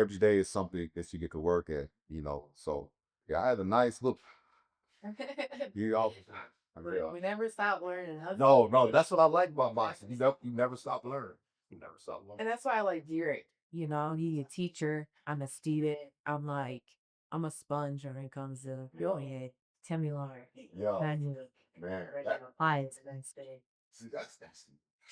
every day is something that you get to work at, So yeah, I had a nice look, you know. We never stop learning. No, that's what I like about boxing. You never stop learning. You never stop learning. And that's why I like Derek. He's a teacher. I'm a student. I'm a sponge when it comes to go ahead. Tell me more. Yeah, I knew man. apply it to the next day. See, that's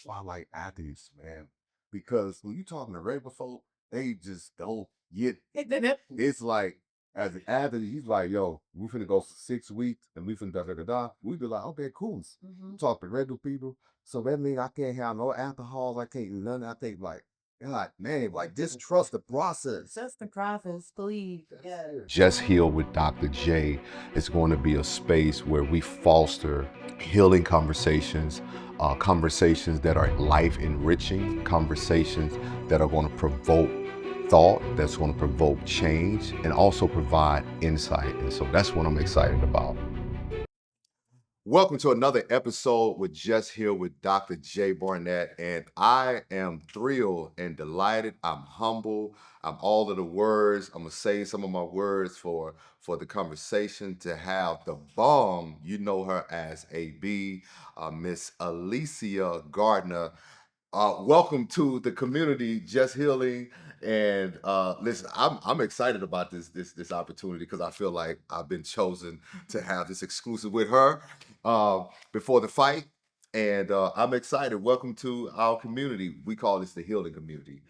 why I like athletes, man. Because when you talking to regular folk, they just don't get. It's like as an athlete, he's like, "Yo, we finna go for 6 weeks, and we finna da da da da." We be like, "Okay, cool." Talk to regular people, so that means I can't have no alcohol. I can't do nothing. I think like, God, man, like just trust the process. Just the process, please. Yeah. Just Heal with Dr. J is going to be a space where we foster healing conversations, conversations that are life enriching, conversations that are going to provoke thought, that's going to provoke change, and also provide insight. And so that's what I'm excited about. Welcome to another episode with Just Heal with Dr. J. Barnett. And I am thrilled and delighted. I'm humble. I'm all of the words. I'm going to say some of my words for the conversation to have the bomb. You know her as AB, Miss Alycia Gardner. Welcome to the community, Just Healing. And listen, I'm excited about this opportunity because I feel like I've been chosen to have this exclusive with her before the fight. And I'm excited. Welcome to our community. We call this the healing community.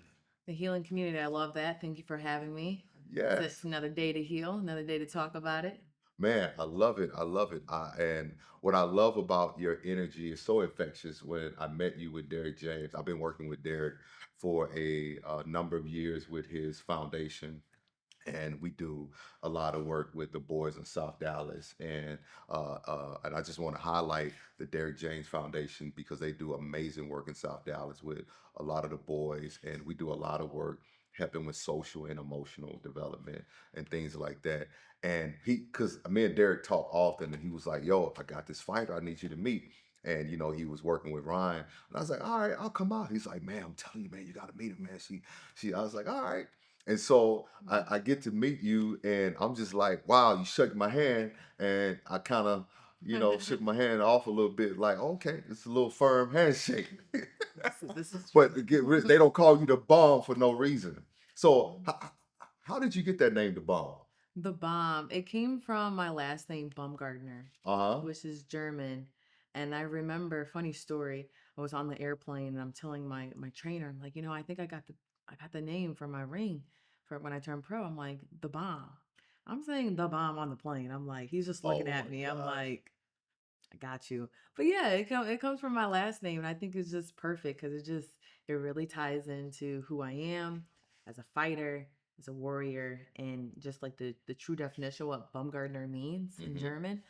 The healing community. I love that. Thank you for having me. Yes. It's another day to heal, another day to talk about it. Man, I love it. I love it. And what I love about your energy is so infectious. When I met you with Derek James, I've been working with Derek for a number of years with his foundation, and we do a lot of work with the boys in South Dallas. And I just want to highlight the Derek James Foundation because they do amazing work in South Dallas with a lot of the boys, and we do a lot of work helping with social and emotional development and things like that. And because me and Derek talk often, and he was like, "Yo, I got this fighter I need you to meet." And he was working with Ryan, and I was like, "All right, I'll come out." He's like, "Man, I'm telling you, man, you got to meet him, man." She. I was like, "All right." And so I get to meet you, and I'm just like, wow, you shook my hand, and I kind of, shook my hand off a little bit, like, okay, it's a little firm handshake. This is But they don't call you the bomb for no reason. So how did you get that name, the bomb? The bomb. It came from my last name, Baumgardner, Uh huh. which is German. And I remember, funny story. I was on the airplane and I'm telling my trainer, I'm like, I think I got the name for my ring for when I turned pro. I'm like, the bomb. I'm saying the bomb on the plane. I'm like, he's just looking Oh at my me. I'm gosh. like, I got you. But yeah, it comes from my last name, and I think it's just perfect because it really ties into who I am as a fighter, as a warrior, and just like the true definition of what Baumgardner means in Hmm. German.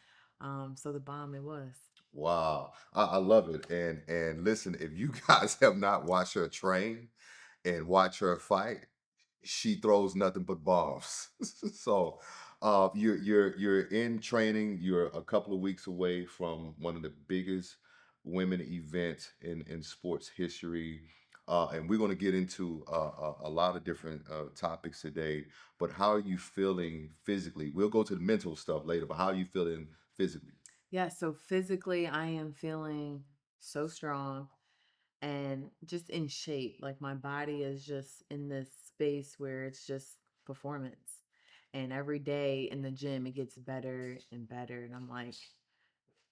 So the bomb it was. Wow, I love it. And listen, if you guys have not watched her train and watch her fight, she throws nothing but bombs. So you're in training. You're a couple of weeks away from one of the biggest women events in sports history. And we're going to get into a lot of different topics today. But how are you feeling physically? We'll go to the mental stuff later. But how are you feeling physically? Yeah, so physically I am feeling so strong and just in shape. Like my body is just in this space where it's just performance. And every day in the gym, it gets better and better. And I'm like,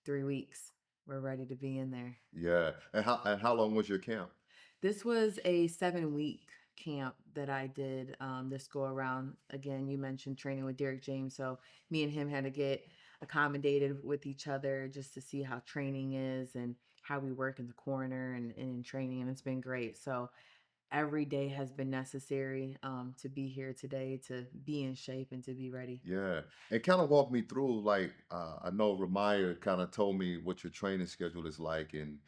3 weeks, we're ready to be in there. Yeah. And how long was your camp? This was a 7 week camp that I did this go around. Again, you mentioned training with Derek James. So me and him had to get accommodated with each other just to see how training is and how we work in the corner and in training. And it's been great. So every day has been necessary to be here today, to be in shape and to be ready. Yeah, and kind of walk me through. Like, I know Ramaya kind of told me what your training schedule is like, and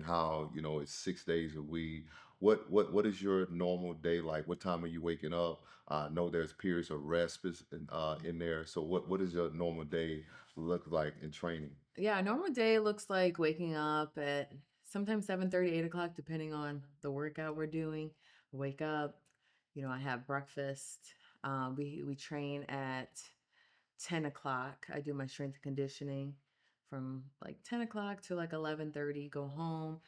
how it's 6 days a week. What is your normal day like? What time are you waking up? I know there's periods of rest in there. So what does your normal day look like in training? Yeah, a normal day looks like waking up at sometimes 7:30, 8 o'clock, depending on the workout we're doing. Wake up, I have breakfast. We train at 10 o'clock. I do my strength and conditioning from like 10 o'clock to like 11:30. Go home,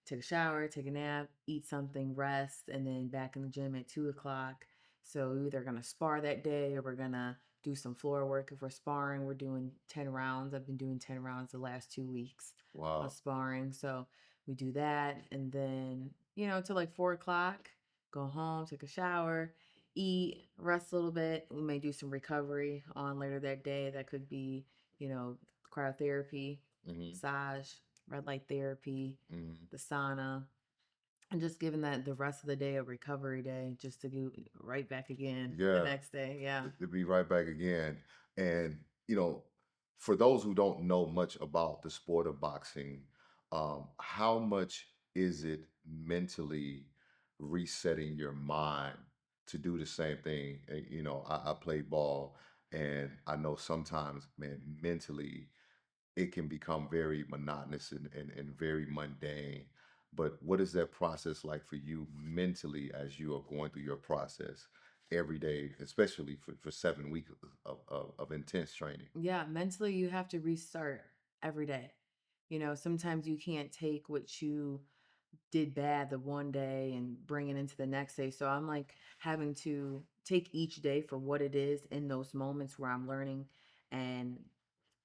take a shower, take a nap, eat something, rest, and then back in the gym at 2 o'clock. So we're either gonna spar that day or we're gonna do some floor work. If we're sparring, we're doing 10 rounds. I've been doing 10 rounds the last 2 weeks of Wow. sparring. So we do that, and then till like 4 o'clock. Go home, take a shower, eat, rest a little bit. We may do some recovery on later that day. That could be, you know, cryotherapy, Hmm. massage, red light therapy, Hmm. the sauna, and just giving that the rest of the day a recovery day just to do right back again the Yeah. next day. Yeah. To be right back again. And, for those who don't know much about the sport of boxing, how much is it mentally resetting your mind to do the same thing? I play ball, and I know sometimes, man, mentally it can become very monotonous and very mundane. But what is that process like for you mentally as you are going through your process every day, especially for 7 weeks of intense training? Yeah, mentally you have to restart every day. Sometimes you can't take what you did bad the one day and bring it into the next day. So I'm like having to take each day for what it is in those moments where I'm learning and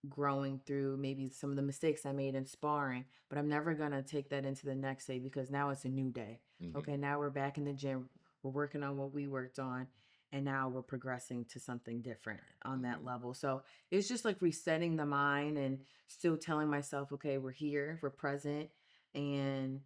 growing through maybe some of the mistakes I made in sparring, but I'm never going to take that into the next day because now it's a new day. Hmm. Okay, now we're back in the gym. We're working on what we worked on, and now we're progressing to something different on that Hmm. level. So it's just like resetting the mind and still telling myself, okay, we're here, we're present, and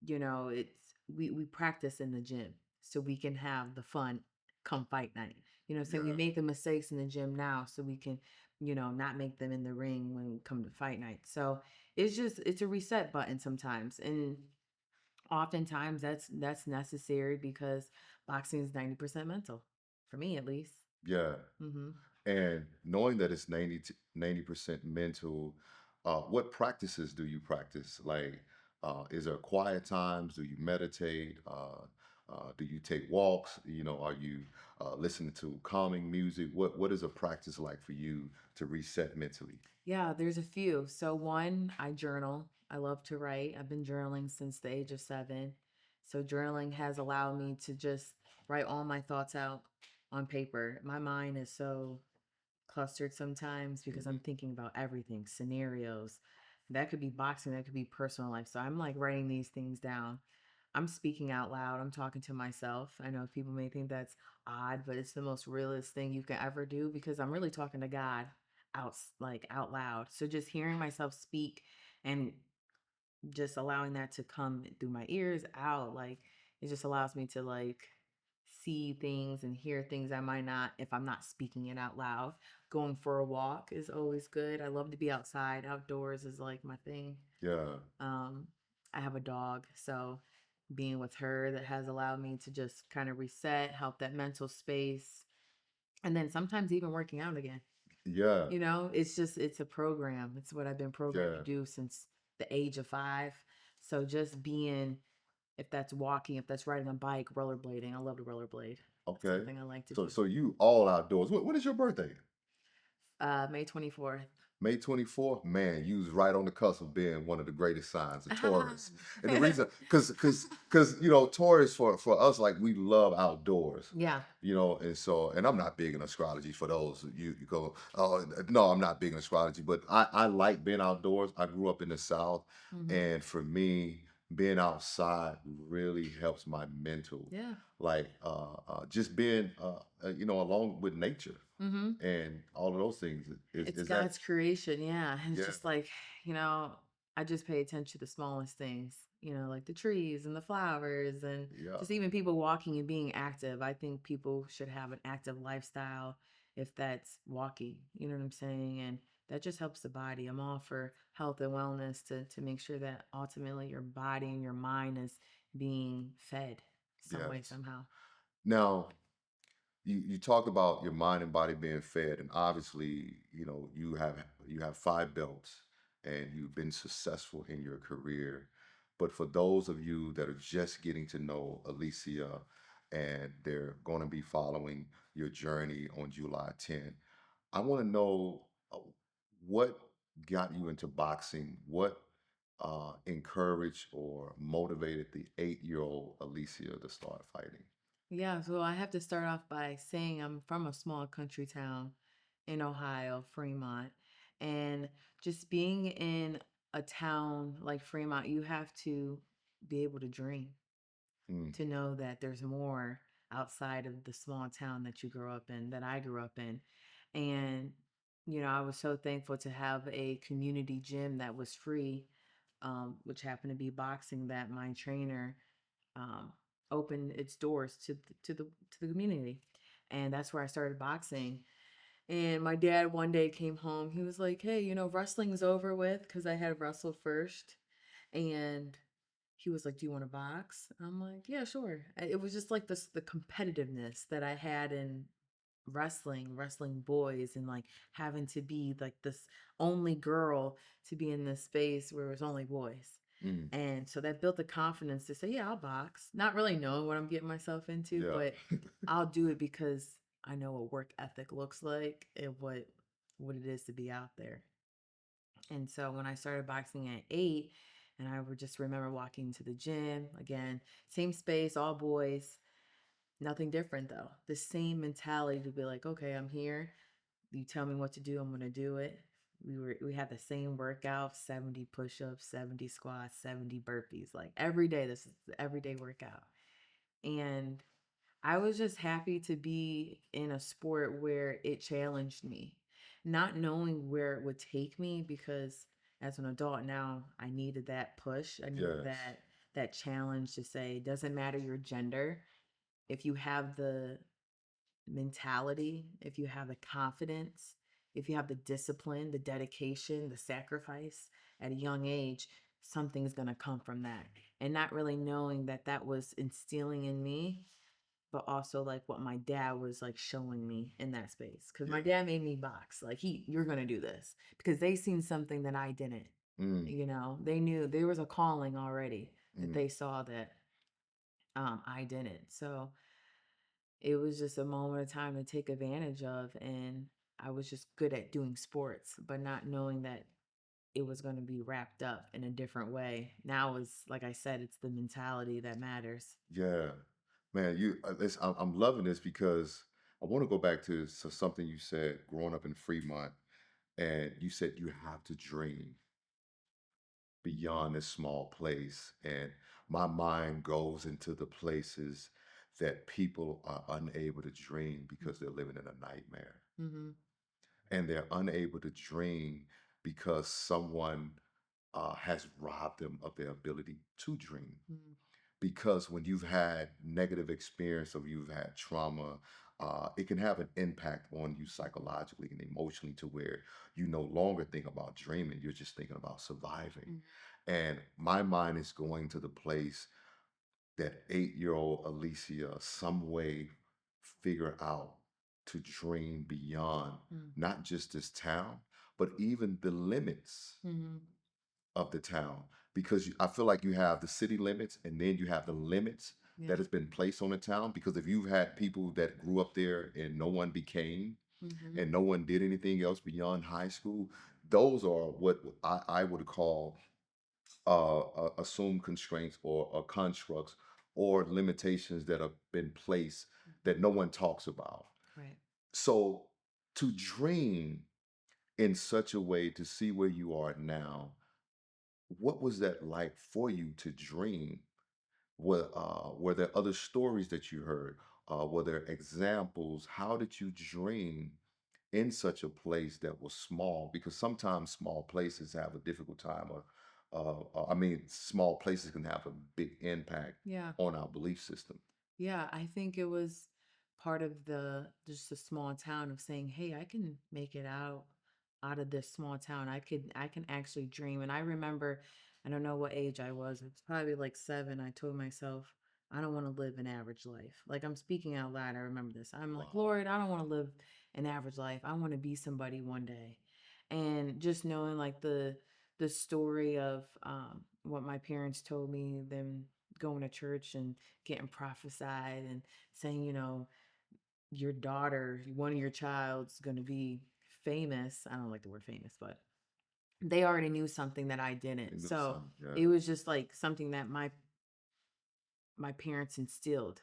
it's we practice in the gym so we can have the fun come fight night. So we Yeah. make the mistakes in the gym now so we can, not make them in the ring when we come to fight night. So it's a reset button sometimes. And oftentimes that's necessary because boxing is 90% mental. For me at least. Yeah. Hmm. And knowing that it's 90% mental, what practices do you practice? Like, is there quiet times? Do you meditate? Do you take walks? Are you listening to calming music? What is a practice like for you to reset mentally? Yeah, there's a few. So one, I journal. I love to write. I've been journaling since the age of 7. So journaling has allowed me to just write all my thoughts out on paper. My mind is so clustered sometimes because Hmm. I'm thinking about everything, scenarios. That could be boxing, that could be personal life. So I'm like writing these things down. I'm speaking out loud. I'm talking to myself. I know people may think that's odd, but it's the most realist thing you can ever do because I'm really talking to God out loud. So just hearing myself speak and just allowing that to come through my ears out, like it just allows me to like see things and hear things I might not if I'm not speaking it out loud. Going for a walk is always good. I love to be outside. Outdoors is like my thing. Yeah. um, I have a dog, so being with her that has allowed me to just kind of reset, help that mental space, and then sometimes even working out again. Yeah. It's a program. It's what I've been programmed to Yeah. do since the age of 5. So just being, if that's walking, if that's riding a bike, rollerblading. I love to rollerblade. That's Okay. something I like to So do. so you all outdoors. When is your birthday? May 24th. May 24th, man, you was right on the cusp of being one of the greatest signs of Taurus. And the reason, because Taurus for us, like we love outdoors, Yeah. and I'm not big in astrology for those you go, oh no, I'm not big in astrology, but I like being outdoors. I grew up in the South, Hmm. and for me, being outside really helps my mental, Yeah. like just being along with nature Hmm. and all of those things. Is It's is that God's creation, yeah. And it's yeah, just like, you know, I just pay attention to the smallest things, like the trees and the flowers and yeah, just even people walking and being active. I think people should have an active lifestyle if that's walking, you know what I'm saying? And that just helps the body. I'm all for health and wellness to make sure that ultimately your body and your mind is being fed some way, yes. somehow. Now, you talked about your mind and body being fed, and obviously, you have 5 belts, and you've been successful in your career. But for those of you that are just getting to know Alicia, and they're going to be following your journey on July 10th. I want to know what got you into boxing. What encouraged or motivated the 8-year-old Alicia to start fighting? Yeah, so I have to start off by saying I'm from a small country town in Ohio, Fremont. And just being in a town like Fremont, you have to be able to dream, Mm, to know that there's more outside of the small town that you grew up in, that I grew up in. And, I was so thankful to have a community gym that was free, which happened to be boxing, that my trainer um, opened its doors to the community, and that's where I started boxing. And my dad one day came home. He was like, "Hey, wrestling's over with," because I had wrestled first, and he was like, "Do you want to box?" I'm like, "Yeah, sure." It was just like the competitiveness that I had in wrestling boys, and like having to be like this only girl to be in this space where it was only boys. mm, And so that built the confidence to say, yeah, I'll box. Not really knowing what I'm getting myself into, yeah. but I'll do it because I know what work ethic looks like and what it is to be out there. And so when I started boxing at 8, and I would just remember walking to the gym again, same space, all boys, nothing different though. The same mentality to be like, okay, I'm here. You tell me what to do, I'm gonna do it. We had the same workout, 70 push-ups, 70 squats, 70 burpees. Like every day, this is the everyday workout. And I was just happy to be in a sport where it challenged me, not knowing where it would take me, because as an adult now, I needed that push. I needed Yes. that challenge to say, doesn't matter your gender, if you have the mentality, if you have the confidence, if you have the discipline, the dedication, the sacrifice at a young age, something's going to come from that. And not really knowing that that was instilling in me, but also like what my dad was like showing me in that space. Cause my Yeah. dad made me box. Like, you're going to do this because they seen something that I didn't. Mm, They knew there was a calling already that mm. they saw that I didn't. So it was just a moment of time to take advantage of, and I was just good at doing sports, but not knowing that it was going to be wrapped up in a different way. Now it's like I said, it's the mentality that matters. Yeah, man, I'm loving this because I want to go back to something you said growing up in Fremont, and you said you have to dream beyond this small place. And my mind goes into the places that people are unable to dream because they're living in a nightmare. Mm-hmm. And they're unable to dream because someone has robbed them of their ability to dream. Mm-hmm. Because when you've had negative experience or you've had trauma, it can have an impact on you psychologically and emotionally to where you no longer think about dreaming, you're just thinking about surviving. Mm-hmm. And my mind is going to the place that 8-year-old Alicia some way figure out to dream beyond not just this town, but even the limits Mm-hmm. of the town, because I feel like you have the city limits and then you have the limits that Yeah. has been placed on the town. Because if you've had people that grew up there and no one became Mm-hmm. and no one did anything else beyond high school, those are what I would call assumed constraints or constructs or limitations that have been placed that no one talks about. Right. So to dream in such a way to see where you are now, what was that like for you to dream? Were there other stories that you heard? Were there examples? How did you dream in such a place that was small? Because sometimes small places have a difficult time. I mean, small places can have a big impact Yeah. on our belief system. Yeah, I think it was part of the just a small town of saying, "Hey, I can make it out of this small town. I can actually dream." And I remember, I don't know what age I was. It's probably like 7. I told myself, "I don't want to live an average life." Like, I'm speaking out loud. I remember this. I'm like, Wow. "Lord, I don't want to live an average life. I want to be somebody one day." And just knowing like the story of what my parents told me, them going to church and getting prophesied and saying, your daughter, one of your child's going to be famous. I don't like the word famous, but they already knew something that I didn't. You know, So son. Yeah. it was just like something that my parents instilled.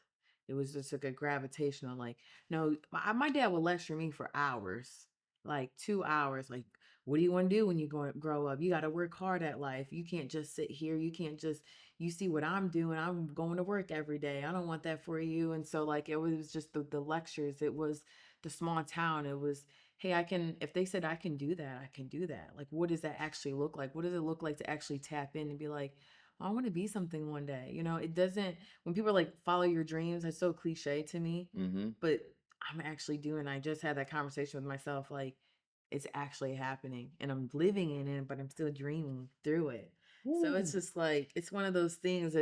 It was just like a gravitational, like, no, my dad would lecture me for hours, like 2 hours. Like, what do you want to do when you grow up? You got to work hard at life. You can't just sit here. You can't just, you see what I'm doing. I'm going to work every day. I don't want that for you. And so, like, it was just the lectures. It was the small town. It was, hey, if they said I can do that, I can do that. Like, what does that actually look like? What does it look like to actually tap in and be like, I want to be something one day. It doesn't, when people are like, follow your dreams, it's so cliche to me, Mm-hmm. but I'm actually doing, I just had that conversation with myself. Like, it's actually happening and I'm living in it, but I'm still dreaming through it. So it's Woo. just like, it's one of those things.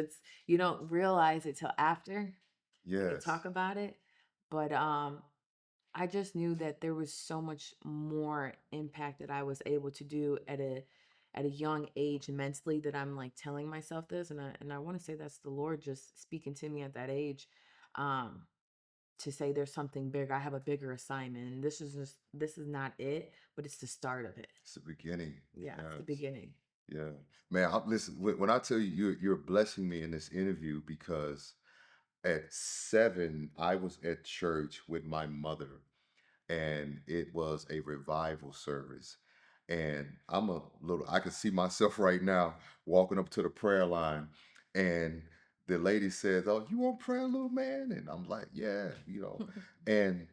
You don't realize it till after we can Yes. talk about it. But I just knew that there was so much more impact that I was able to do at a young age mentally, that I'm like telling myself this, and I want to say that's the Lord just speaking to me at that age, um to say there's something bigger. I have a bigger assignment, and this is not it, but it's the start of it. It's the beginning. Yeah, it's the Yes. beginning. Yeah. Man, listen, when I tell you, you're blessing me in this interview because at 7, I was at church with my mother, and it was a revival service. And I can see myself right now walking up to the prayer line, and the lady says, "Oh, you want prayer, little man?" And I'm like, "Yeah, you know." And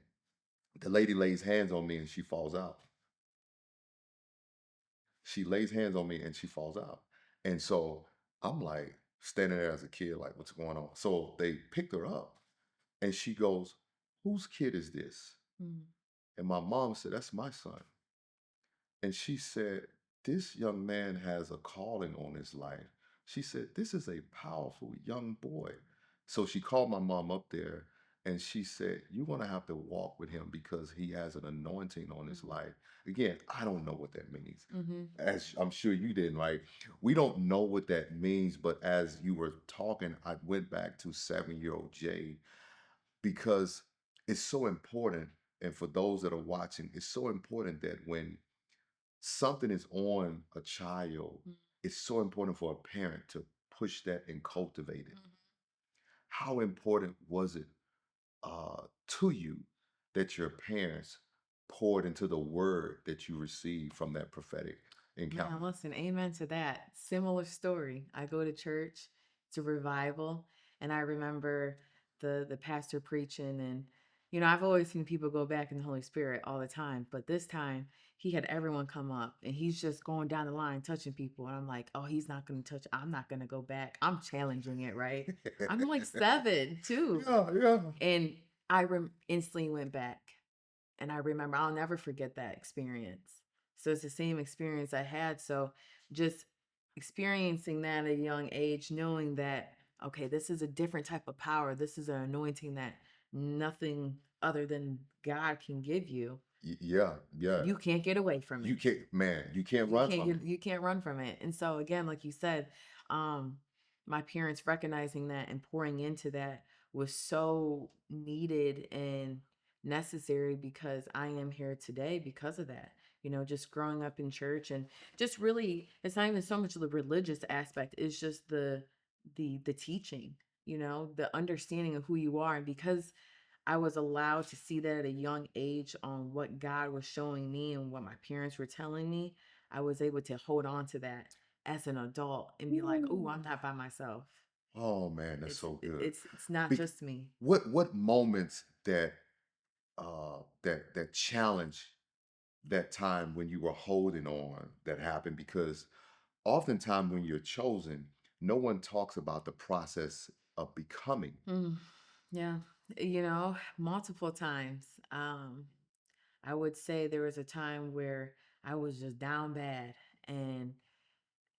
the lady lays hands on me and she falls out. She lays hands on me and she falls out. And so I'm like standing there as a kid, like, what's going on? So they picked her up and she goes, "Whose kid is this?" Mm. And my mom said, "That's my son." And she said, "This young man has a calling on his life." She said, "This is a powerful young boy." So she called my mom up there and she said, "You're going to have to walk with him because he has an anointing on his life." Again, I don't know what that means. Mm-hmm. As I'm sure you didn't, like, we don't know what that means. But as you were talking, I went back to 7-year-old Jay because it's so important. And for those that are watching, it's so important that when something is on a child, it's so important for a parent to push that and cultivate it. Mm-hmm. How important was it to you that your parents poured into the word that you received from that prophetic Man, encounter? listen, amen to that. Similar story. I go to church, it's a revival, and I remember the pastor preaching, and I've always seen people go back in the Holy Spirit all the time, but this time he had everyone come up and he's just going down the line touching people, and I'm like, "Oh, he's not going to touch. I'm not going to go back." I'm challenging it, right? I'm like 7 too. Yeah, yeah. And instantly went back. And I remember, I'll never forget that experience. So it's the same experience I had. So just experiencing that at a young age, knowing that, okay, this is a different type of power. This is an anointing that nothing other than God can give you. Yeah, yeah. You can't get away from You it. can't, man, you can't run from it. You can't run from it. And so again, like you said, um my parents recognizing that and pouring into that was so needed and necessary, because I am here today because of that. Just growing up in church, and just really, it's not even so much the religious aspect, it's just the teaching, the understanding of who you are. And because I was allowed to see that at a young age on what God was showing me and what my parents were telling me, I was able to hold on to that as an adult and be like, "Oh, Ooh. I'm not by myself. Oh man, that's It's so good. it's not Bec- just me." what moments that challenge that time when you were holding on that happened? Because oftentimes when you're chosen, no one talks about the process of becoming. Mm, yeah, multiple times. I would say there was a time where I was just down bad, and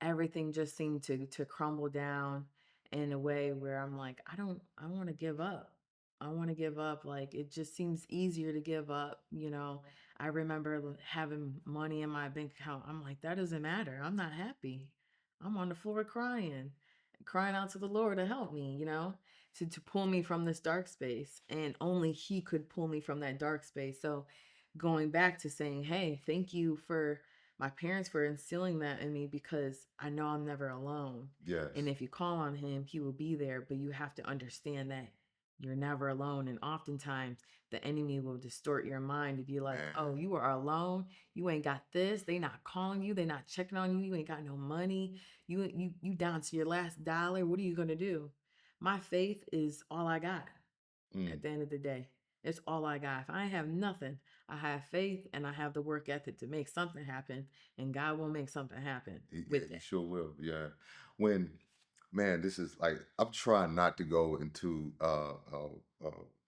everything just seemed to crumble down in a way where I'm like, I want to give up. I want to give up. Like, it just seems easier to give up. I remember having money in my bank account. I'm like, that doesn't matter. I'm not happy. I'm on the floor crying. crying out to the Lord to help me, to pull me from this dark space. And only He could pull me from that dark space. So going back to saying, hey, thank you for my parents for instilling that in me because I know I'm never alone. And Yes. if you call on Him, He will be there. But you have to understand that you're never alone. And oftentimes the enemy will distort your mind to be like, oh, Man. you are alone. You ain't got this. They not calling you. They not checking on you. You ain't got no money. You down to your last dollar. What are you gonna do? My faith is all I got Mm. at the end of the day. It's all I got. If I have nothing, I have faith and I have the work ethic to make something happen, and God will make something happen Yeah, with you it. sure will. Yeah. When, man, this is like I'm trying not to go into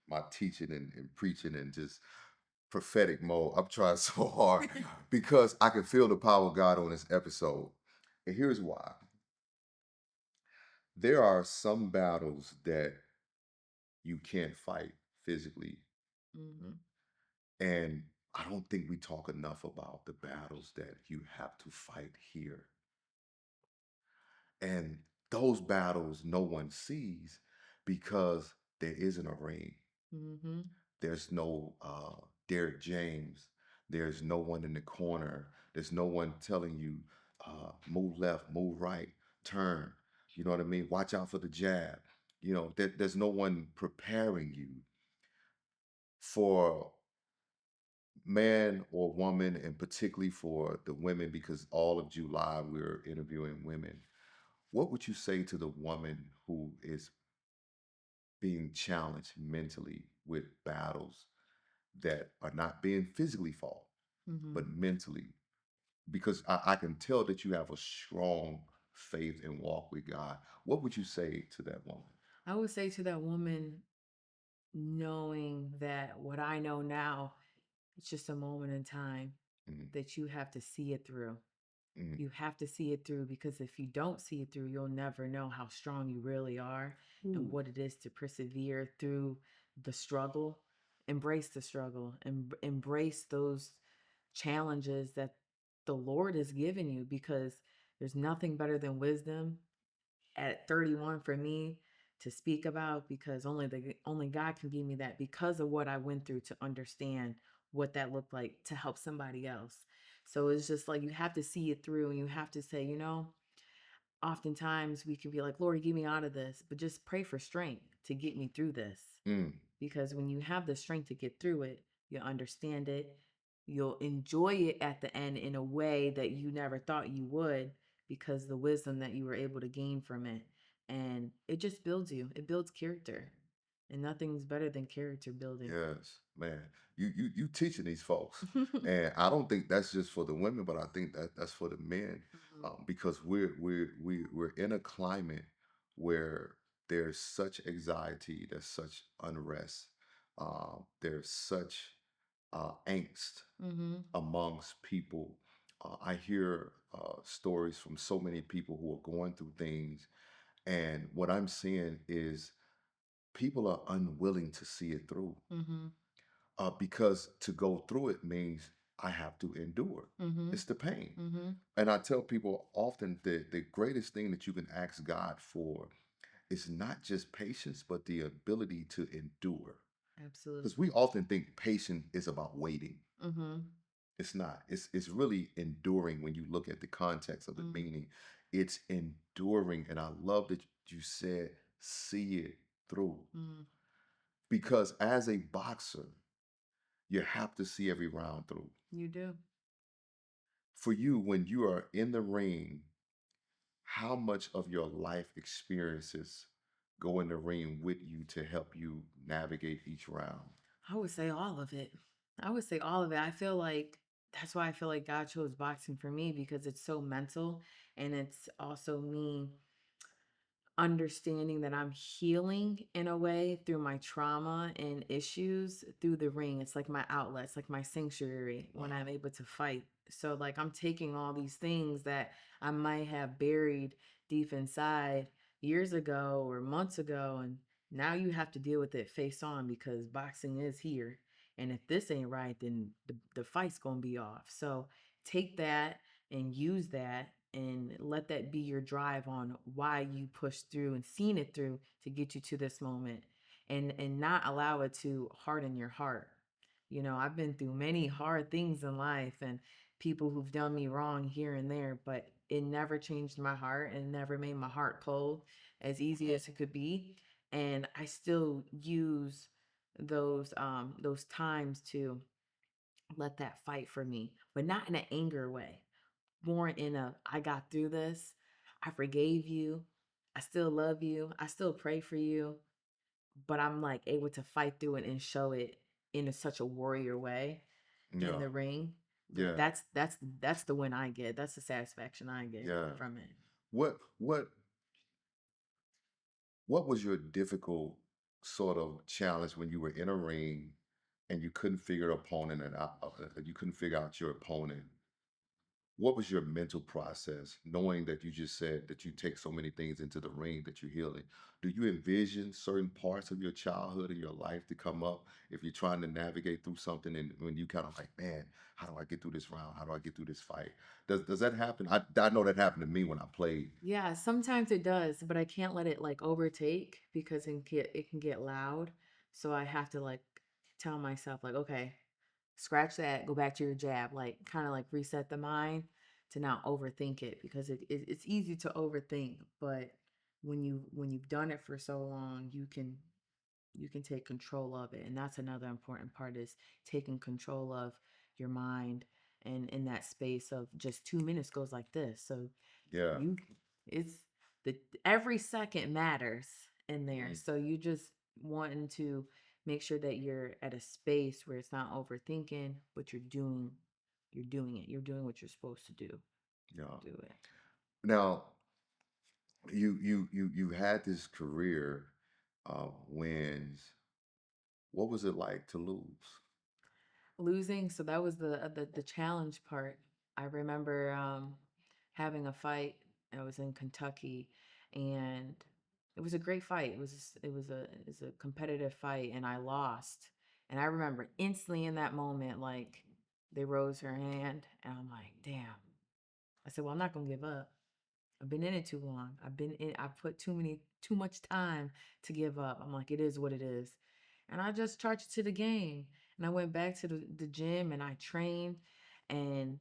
my teaching and preaching and just prophetic mode. I'm trying so hard because I can feel the power of God on this episode. And here's why. There are some battles that you can't fight physically. Hmm. And I don't think we talk enough about the battles that you have to fight here. And those battles no one sees because there isn't a ring. Hmm. There's no Derek James. There's no one in the corner. There's no one telling you, move left, move right, turn. You know what I mean? Watch out for the jab. There's no one preparing you for man or woman, and particularly for the women, because all of July we're interviewing women. What would you say to the woman who is being challenged mentally with battles that are not being physically fought, Hmm. but mentally? Because I can tell that you have a strong faith and walk with God. What would you say to that woman? I would say to that woman, knowing that what I know now, it's just a moment in time Mm, that you have to see it through. mm, You have to see it through because if you don't see it through, you'll never know how strong you really are and ooh, what it is to persevere through the struggle. Embrace the struggle and embrace those challenges that the Lord has given you because there's nothing better than wisdom at 31 for me to speak about because only God can give me that because of what I went through to understand what that looked like to help somebody else. So it's just like you have to see it through and you have to say, oftentimes we can be like, Lord, get me out of this, but just pray for strength to get me through this. mm, Because when you have the strength to get through it, you'll understand it. You'll enjoy it at the end in a way that you never thought you would because the wisdom that you were able to gain from it. And it just builds you, it builds character. And nothing's better than character building. yes, man. You teaching these folks, and I don't think that's just for the women, but I think that that's for the men, Mhm. because we're in a climate where there's such anxiety, there's such unrest, there's such angst Mhm. amongst people. I hear stories from so many people who are going through things, and what I'm seeing is people are unwilling to see it through, Mhm. because to go through it means I have to endure. Mhm. It's the pain. Mhm. And I tell people often the greatest thing that you can ask God for is not just patience, but the ability to endure. Because we Absolutely. often think patience is about waiting. Mhm. It's not. It's really enduring when you look at the context of the Mhm. meaning. It's enduring. And I love that you said, see it through. Mhm. Because as a boxer, you have to see every round through. You do. For you, when you are in the ring, how much of your life experiences go in the ring with you to help you navigate each round? I would say all of it. I would say all of it. I feel like that's why I feel like God chose boxing for me because it's so mental and it's also me understanding that I'm healing in a way through my trauma and issues through the ring. It's like my outlet, it's like my sanctuary when I'm Wow. able to fight. So, like, I'm taking all these things that I might have buried deep inside years ago or months ago, and now you have to deal with it face on because boxing is here. And if this ain't right, then the fight's gonna be off. So, take that and use that and let that be your drive on why you pushed through and seen it through to get you to this moment, and not allow it to harden your heart. I've been through many hard things in life and people who've done me wrong here and there, but it never changed my heart and never made my heart cold, as easy as it could be. And I still use those times to let that fight for me, but not in an anger way, more in a I got through this. I forgave you. I still love you. I still pray for you, but I'm like able to fight through it and show it in such a warrior way in Yeah. the ring. Yeah. That's the win I get. That's the satisfaction I get Yeah. from it. What was your difficult sort of challenge when you were in a ring and you couldn't figure opponent and you couldn't figure out your opponent? What was your mental process knowing that you just said that you take so many things into the ring that you're healing? Do you envision certain parts of your childhood and your life to come up if you're trying to navigate through something and when you kind of like, man, how do I get through this round? How do I get through this fight? Does that happen? I know that happened to me when I played. Yeah, sometimes it does, but I can't let it like overtake because it can get loud. So I have to like tell myself like, okay, scratch that, go back to your jab, like kind of like reset the mind to not overthink it because it's easy to overthink, but when you've done it for so long, you can take control of it. And that's another important part is taking control of your mind, and in that space of just 2 minutes goes like this. So Yeah. you it's the every second matters in there. Mm, So you just wanting to make sure that you're at a space where it's not overthinking, but you're doing it. You're doing what you're supposed to do. yeah. Do it. Now, you had this career wins. What was it like to lose? Losing, so that was the challenge part. I remember having a fight. I was in Kentucky, and it was a great fight. It was a competitive fight, and I lost. And I remember instantly in that moment, like they rose her hand, and I'm like, damn. I said, well, I'm not gonna give up. I've been in it too long. I've put too much time to give up. I'm like, it is what it is. And I just charged to the game. And I went back to the gym and I trained. And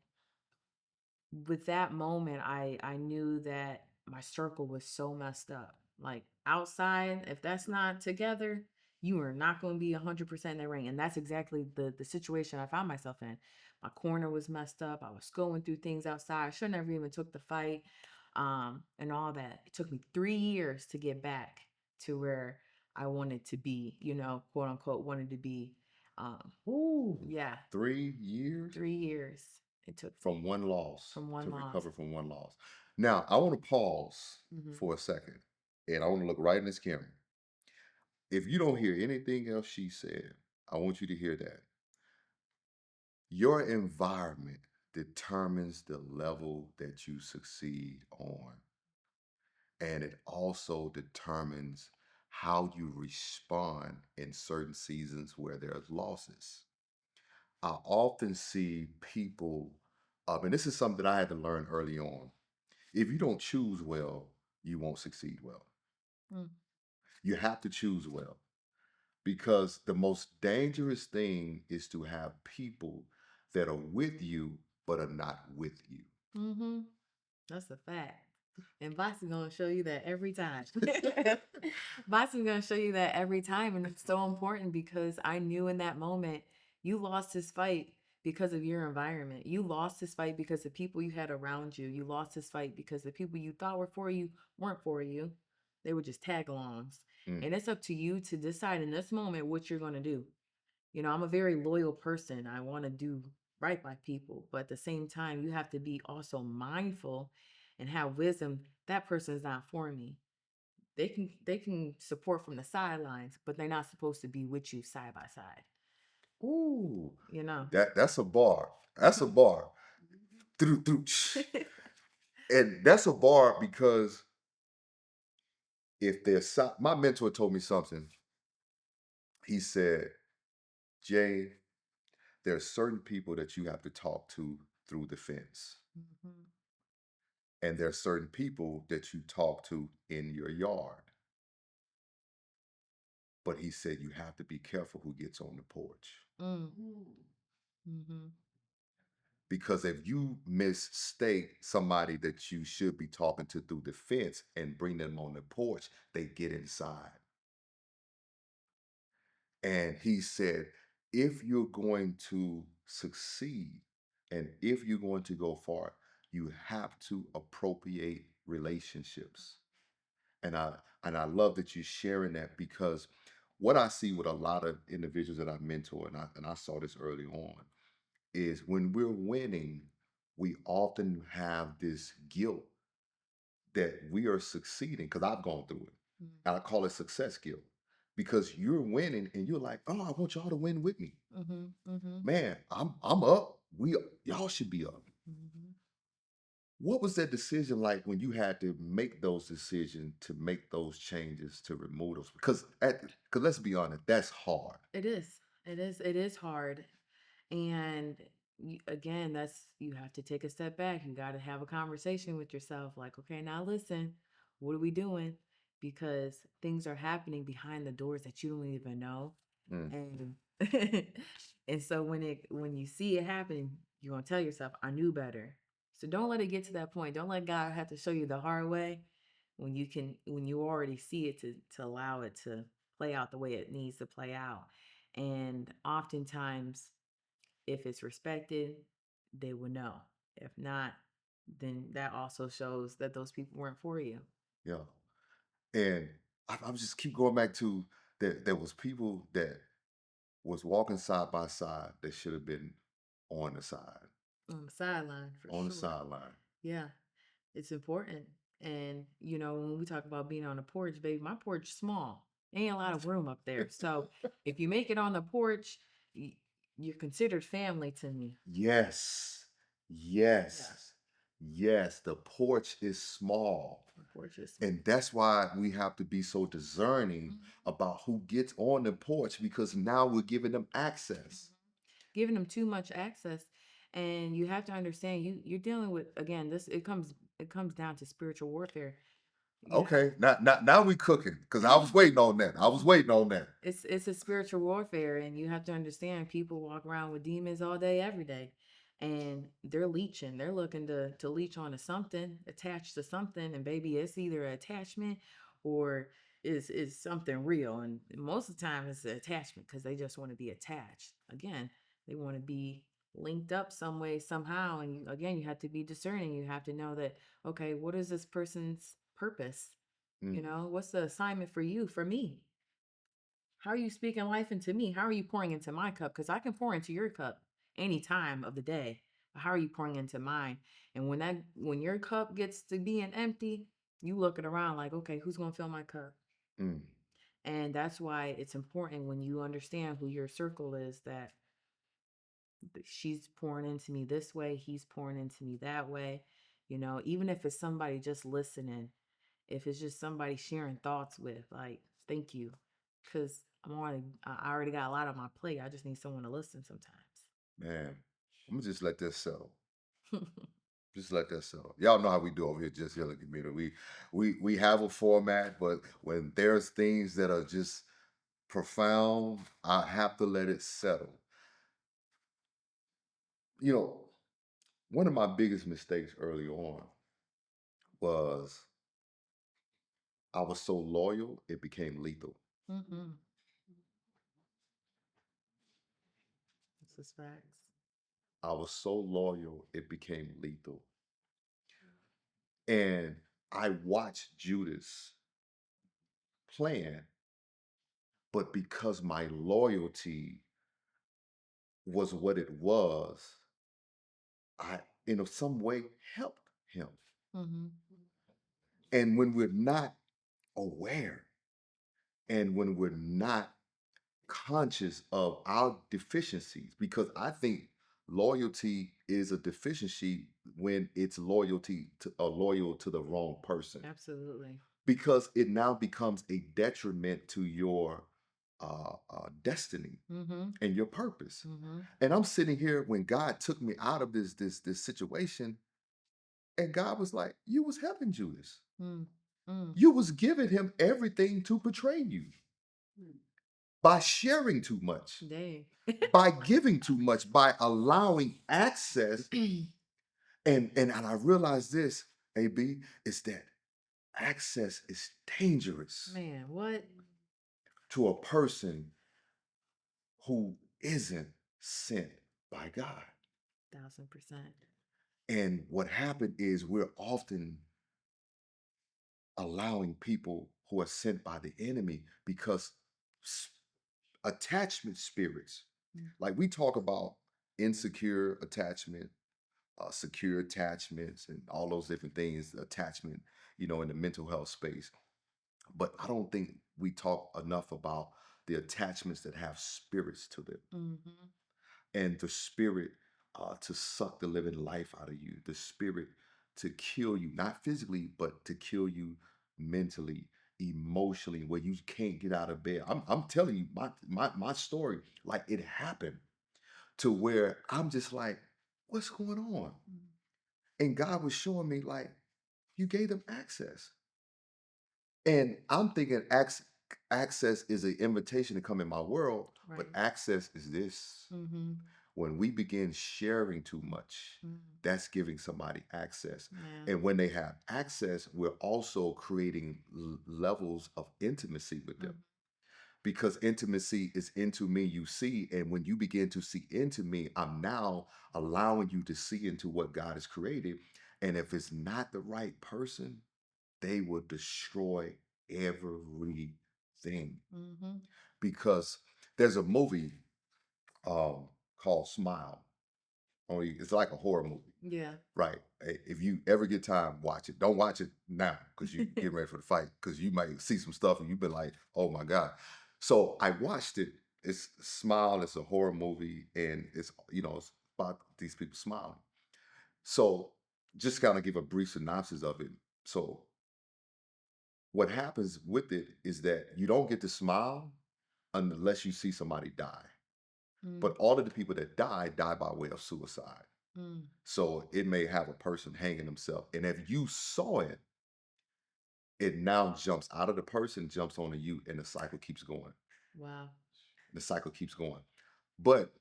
with that moment, I knew that my circle was so messed up. Like outside, if that's not together, you are not going to be 100% in the ring. And that's exactly the situation I found myself in. My corner was messed up. I was going through things outside. I should never even took the fight, and all that. It took me 3 years to get back to where I wanted to be, quote unquote, wanted to be. Ooh, Yeah, 3 years 3 years it took from one loss from to one loss. recover from one loss. Now, I want to pause Hmm. for a second and I want to look right in this camera. If you don't hear anything else she said, I want you to hear that. Your environment determines the level that you succeed on, and it also determines how you respond in certain seasons where there's losses. I often see people, and this is something that I had to learn early on. If you don't choose well, you won't succeed well. Mm. You have to choose well because the most dangerous thing is to have people that are with you but are not with you. Mm-hmm. That's a fact. And boxing gonna show you that every time. Boxing gonna show you that every time, and it's so important because I knew in that moment you lost this fight because of your environment. You lost this fight because the people you had around you. You lost this fight because the people you thought were for you weren't for you. They were just tag-alongs. Mm, And it's up to you to decide in this moment what you're gonna do. I'm a very loyal person. I want to do right by people, but at the same time, you have to be also mindful and have wisdom. That person is not for me. They can support from the sidelines, but they're not supposed to be with you side by side. ooh, You know. that's a bar. That's a bar. Through. And that's a bar because if there's my mentor told me something. He said, Jay, there are certain people that you have to talk to through the fence. Mhm. and there are certain people that you talk to in your yard. But he said you have to be careful who gets on the porch. Mm. Mhm. Because if you mistake somebody that you should be talking to through the fence and bring them on the porch, they get inside. And he said, if you're going to succeed and if you're going to go far, you have to appropriate relationships. And I love that you're sharing that, because what I see with a lot of individuals that I mentor, and I saw this early on, is when we're winning, we often have this guilt that we are succeeding, because I've gone through it. And I Mhm. call it success guilt, because you're winning and you're like, oh, I want y'all to win with me. Mhm. Mhm. Man, I'm up. Y'all should be up. Mhm. What was that decision like when you had to make those decisions, to make those changes, to remove those? Because let's be honest, that's hard. It is. It is. It is hard. And again, that's you have to take a step back. You got to have a conversation with yourself like, okay, now listen, what are we doing? Because things are happening behind the doors that you don't even know. Mm, And and so when you see it happening, you're going to tell yourself, I knew better. So don't let it get to that point. Don't let God have to show you the hard way when you already see it to allow it to play out the way it needs to play out. And oftentimes if it's respected, they will know. If not, then that also shows that those people weren't for you. yeah. And I just keep going back to that there was people that was walking side by side that should have been on the side, On the sideline for on the sure. sideline. Yeah, it's important. And when we talk about being on the porch, baby, my porch is small. Ain't a lot of room up there. So if you make it on the porch, y- you're considered family to me. Yes. Yeah, Yes. Yes. The porch is small. the porch is small. And that's why we have to be so discerning Mhm. about who gets on the porch, because now we're giving them access. Giving them too much access, and you have to understand you're dealing with, again, this it comes down to spiritual warfare. You have Okay, now we cooking, because I was waiting on that. I was waiting on that. it's a spiritual warfare, and you have to understand people walk around with demons all day every day, and they're leeching, they're looking to leech onto something, attached to something, and baby, it's either an attachment or is something real, and most of the time it's an attachment because they just want to be attached. Again, they want to be linked up some way somehow, and again, you have to be discerning. You have to know that, okay, what is this person's purpose? Mm, What's the assignment for you, for me? How are you speaking life into me? How are you pouring into my cup? Because I can pour into your cup any time of the day. But how are you pouring into mine? And when your cup gets to being empty, you looking around like, okay, who's gonna fill my cup? mm, And that's why it's important when you understand who your circle is, that she's pouring into me this way, he's pouring into me that way. Even if it's somebody just listening, if it's just somebody sharing thoughts with, like, thank you, because I already got a lot on my plate. I just need someone to listen sometimes. man, I'm gonna just let this settle. Just let that settle. Y'all know how we do over here, just healing community. We have a format, but when there's things that are just profound, I have to let it settle. You know, one of my biggest mistakes early on was I was so loyal, it became lethal. Mm-hmm. This is facts. I was so loyal, it became lethal. And I watched Judas plan, but because my loyalty was what it was, I, in some way, helped him. Mm-hmm. And when we're not aware and when we're not conscious of our deficiencies, because I think loyalty is a deficiency when it's loyalty to loyal to the wrong person, Absolutely. because it now becomes a detriment to your destiny Mm-hmm. and your purpose. Mm-hmm. And I'm sitting here when God took me out of this situation, And God was like, you was helping Judas. Mm, mm, You was giving him everything to betray you by sharing too much, dang. by giving too much, by allowing access. And I realized this, AB, is that access is dangerous Man, what? to a person who isn't sent by God. 1000%. And what happened is we're often allowing people who are sent by the enemy because s- attachment spirits, Mm, like we talk about insecure attachment, secure attachments, and all those different things, attachment, in the mental health space. But I don't think we talk enough about the attachments that have spirits to them, mhm, and the spirit to suck the living life out of you, the spirit to kill you, not physically, but to kill you mentally, emotionally, where you can't get out of bed. I'm telling you my story, like it happened to where I'm just like, what's going on? mm, And God was showing me, like, you gave them access. And I'm thinking access is an invitation to come in my world, but right. access is this. Mhm, When we begin sharing too much, mm, that's giving somebody access. yeah. And when they have access, we're also creating levels of intimacy with them, Mhm, because intimacy is into me, you see. And when you begin to see into me, I'm now allowing you to see into what God has created. And if it's not the right person, they will destroy everything. mhm, Because there's a movie um, called Smile. Only it's like a horror movie, yeah. right? If you ever get time, watch it. Don't watch it now because you get ready for the fight, because you might see some stuff and you've been like, oh my God. So I watched it. It's Smile. It's a horror movie, and it's about these people smiling. So just kind of give a brief synopsis of it. So what happens with it is that you don't get to smile unless you see somebody die. Mm, But all of the people that die by way of suicide. mm, So it may have a person hanging himself. And if you saw it, it now jumps out of the person, jumps onto you, and the cycle keeps going. wow. The cycle keeps going. But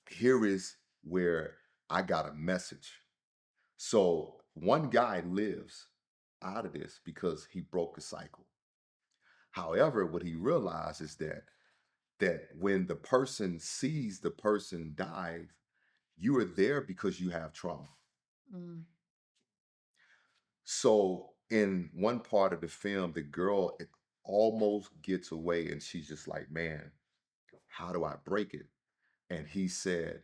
here is where I got a message. So one guy lives out of this because he broke the cycle. However, what he realized is that when the person sees the person die, you are there because you have trauma. Mm, So in one part of the film, the girl almost gets away and she's just like, man, how do I break it? And he said,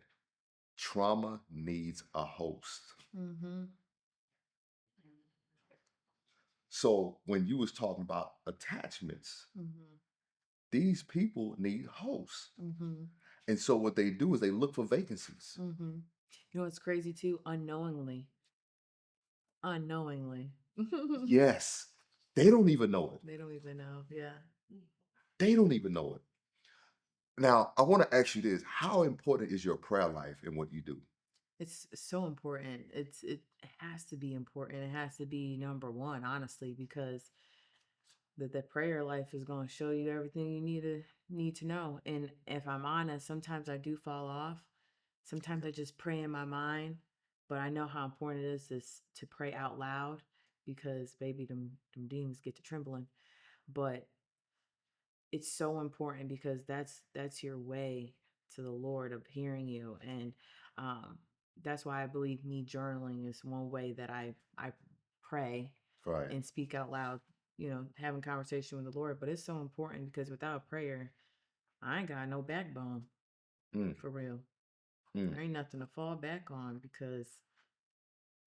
trauma needs a host. mhm, So when you was talking about attachments, mhm, these people need hosts. mhm, And so what they do is they look for vacancies. mhm. You know what's crazy too? Unknowingly. Unknowingly. Yes. They don't even know it. They don't even know. Yeah. They don't even know it. Now, I want to ask you this. How important is your prayer life in what you do? It's so important. It has to be important. It has to be number one, honestly, because the prayer life is going to show you everything you need to know. And if I'm honest, sometimes I do fall off. Sometimes I just pray in my mind, but I know how important it is to pray out loud because baby, them demons get to trembling. But it's so important because that's your way to the Lord of hearing you. And um that's why I believe me journaling is one way that I pray Right. and speak out loud, having conversation with the Lord. But it's so important because without prayer, I ain't got no backbone, Mm, for real. mm. There ain't nothing to fall back on because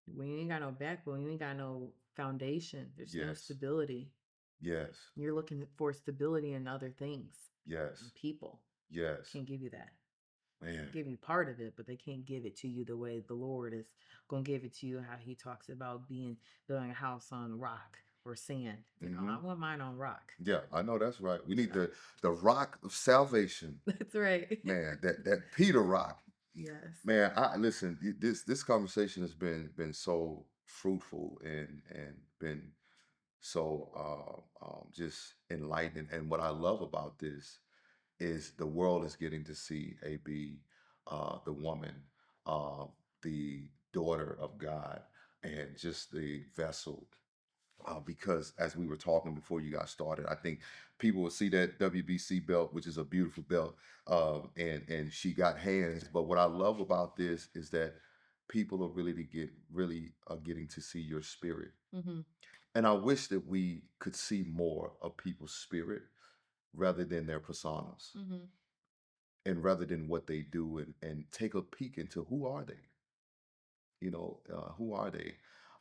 when you ain't got no backbone, you ain't got no foundation. There's no Yes. stability. Yes. You're looking for stability in other things and Yes. people. Yes. Can't give you that. Man. Give you part of it, but they can't give it to you the way the Lord is gonna give it to you. How He talks about building a house on rock or sand. Hmm. I want mine on rock. Yeah, I know that's right. We need the rock of salvation. That's right. Man, that Peter rock. Yes. Man, I listen, this conversation has been so fruitful and been so just enlightening. And what I love about this is the world is getting to see AB, the woman, uh, the daughter of God, and just the vessel. Because as we were talking before you got started, I think people will see that WBC belt, which is a beautiful belt, and she got hands. But what I love about this is that people are really getting to see your spirit, Mhm. and I wish that we could see more of people's spirit rather than their personas Mhm. and rather than what they do and take a peek into who are they, who are they.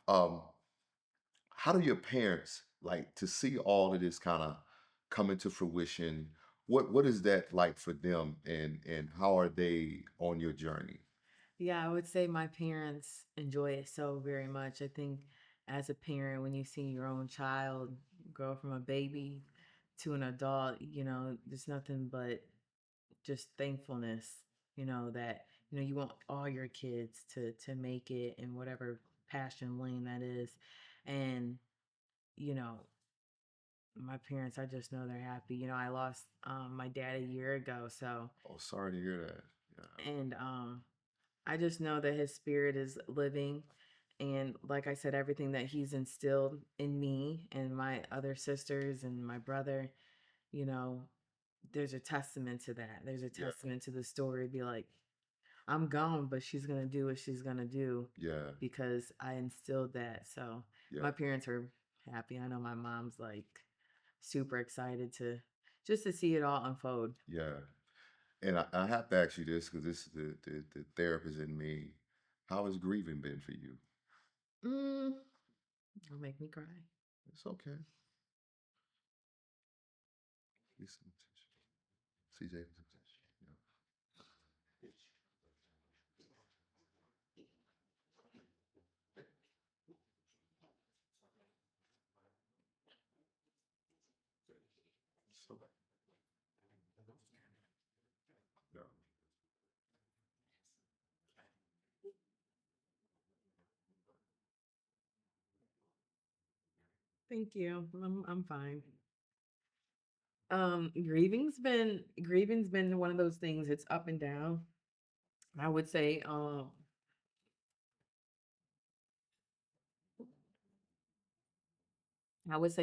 um how do your parents like to see all of this kind of come into fruition? What is that like for them, and how are they on your journey? Yeah, I would say my parents enjoy it so very much. I think as a parent, when you see your own child grow from a baby to an adult, there's nothing but just thankfulness, that, you want all your kids to make it in whatever passion lane that is. And, you know, my parents, I just know they're happy. I lost my dad a year ago, so Oh, sorry to hear that. and I just know that his spirit is living. And like I said, everything that he's instilled in me and my other sisters and my brother, you know, there's a testament to that. There's a Yeah, testament to the story. Be like, I'm gone, but she's going to do what she's going to do yeah, because I instilled that. So yeah, my parents are happy. I know my mom's like super excited to just to see it all unfold. yeah. And I have to ask you this because this is the therapist in me. How has grieving been for you? Mm, it'll make me cry. It's okay. Listen, CJ. Yeah. So, yeah. Thank you. I'm fine. Grieving's been one of those things. It's up and down. I would say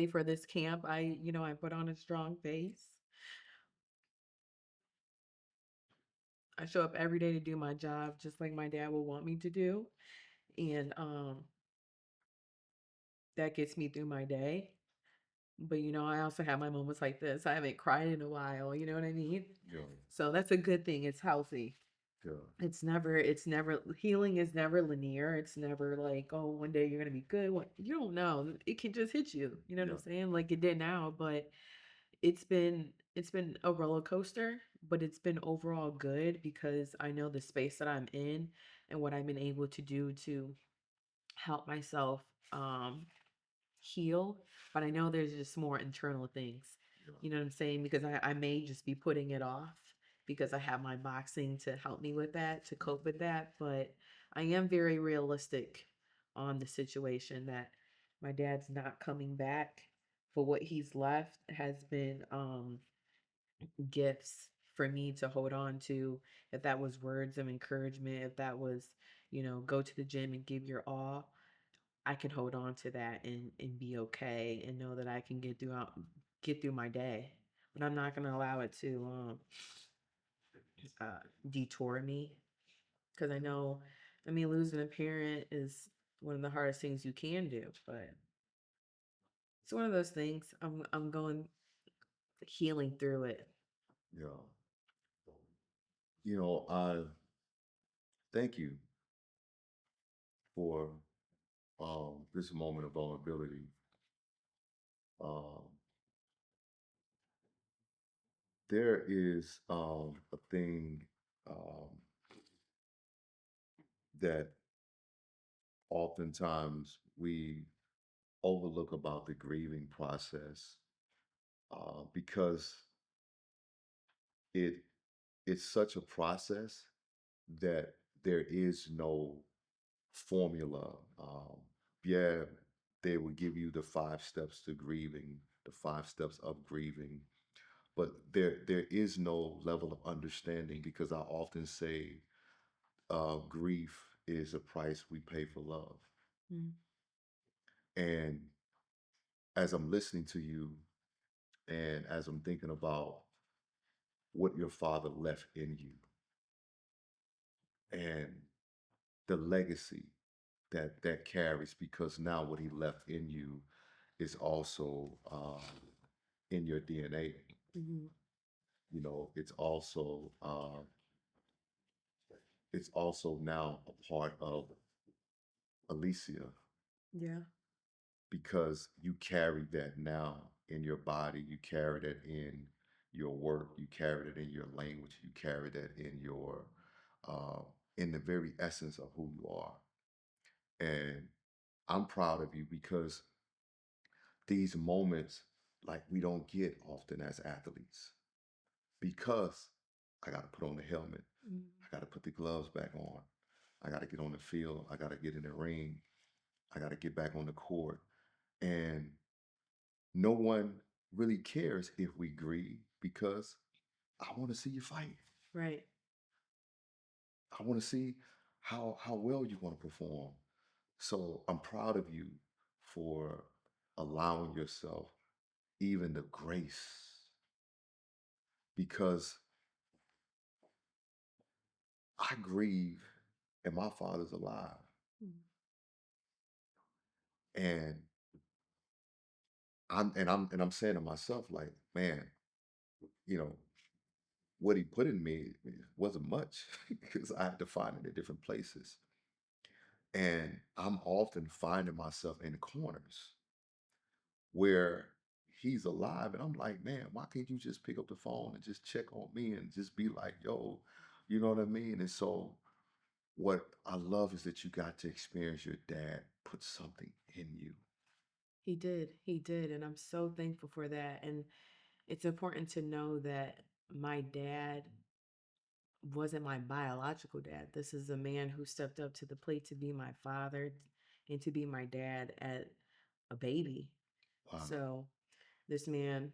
for this camp, I put on a strong face. I show up every day to do my job just like my dad will want me to do. And that gets me through my day. But I also have my moments like this. I haven't cried in a while, you know what I mean? Yeah. So that's a good thing. It's healthy. Yeah. It's never healing is never linear. It's never like, oh, one day you're gonna be good. You don't know. It can just hit you. You know what Yeah. I'm saying? Like it did now, but it's been a roller coaster, but it's been overall good because I know the space that I'm in and what I've been able to do to help myself um heal. But I know there's just more internal things. Yeah. You know what I'm saying? Because I may just be putting it off because I have my boxing to help me with that, to cope with that. But I am very realistic on the situation that my dad's not coming back. For what he's left has been gifts for me to hold on to. If that was words of encouragement, if that was, go to the gym and give your all, I can hold on to that and be okay and know that I can get through my day. But I'm not gonna allow it to detour me because I know, I mean, losing a parent is one of the hardest things you can do. But it's one of those things. I'm going healing through it. Yeah. I thank you for this moment of vulnerability. Um, there is a thing um, that oftentimes we overlook about the grieving process because it it's such a process that there is no formula. yeah, they will give you the 5 steps to grieving, the 5 steps of grieving. But there is no level of understanding because I often say grief is a price we pay for love. Mm. And as I'm listening to you and as I'm thinking about what your father left in you and the legacy that carries, because now what he left in you is also in your DNA. Mhm. You know, it's also now a part of Alicia Yeah. because you carry that now in your body. You carry that in your work. You carry that in your language. You carry that uh, in the very essence of who you are. And I'm proud of you because these moments, like we don't get often as athletes, because I got to put on the helmet. Mm. I got to put the gloves back on. I got to get on the field. I got to get in the ring. I got to get back on the court. And no one really cares if we grieve because I want to see you fight. Right. I want to see how well you're going to perform. So I'm proud of you for allowing yourself even the grace because I grieve and my father's alive. Mm. And I'm saying to myself, like, man, you know, what he put in me wasn't much because I had to find it in different places. And I'm often finding myself in corners where he's alive. And I'm like, man, why can't you just pick up the phone and just check on me and just be like, yo, you know what I mean? And so what I love is that you got to experience your dad put something in you. He did. He did. And I'm so thankful for that. And it's important to know that my dad wasn't my biological dad. This is a man who stepped up to the plate to be my father and to be my dad at a baby. Wow. So this man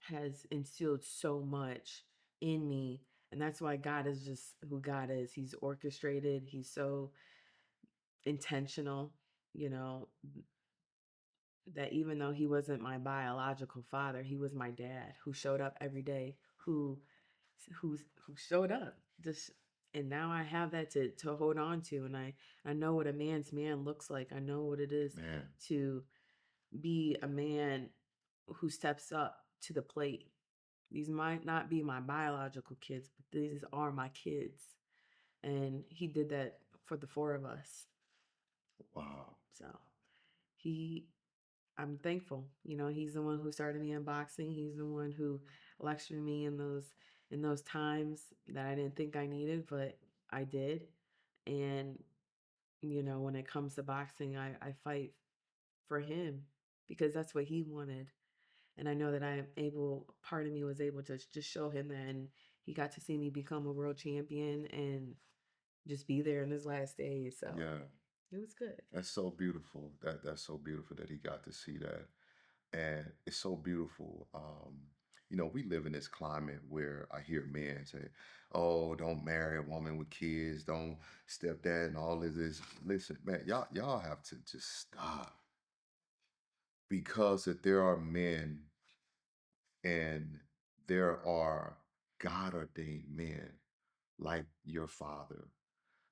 has instilled so much in me. And that's why God is just who God is. He's orchestrated, he's so intentional, you know, that even though he wasn't my biological father, he was my dad who showed up every day, who showed up. Just and now I have that to hold on to, and I know what a man's man looks like. I know what it is Man, to be a man who steps up to the plate. These might not be my biological kids, but these are my kids. And he did that for the four of us. wow. So he I'm thankful. You know, he's the one who started me in boxing. He's the one who lectured me in those times that I didn't think I needed, but I did. And you know, when it comes to boxing, I fight for him because that's what he wanted. And I know that I am able, part of me was able to just show him that. And he got to see me become a world champion and just be there in his last days. So Yeah. it was good. That's so beautiful. That's so beautiful that he got to see that. And it's so beautiful. You know, we live in this climate where I hear men say, "Oh, don't marry a woman with kids, don't step that and all of this." Listen, man, y'all have to just stop because that there are men and there are God ordained men like your father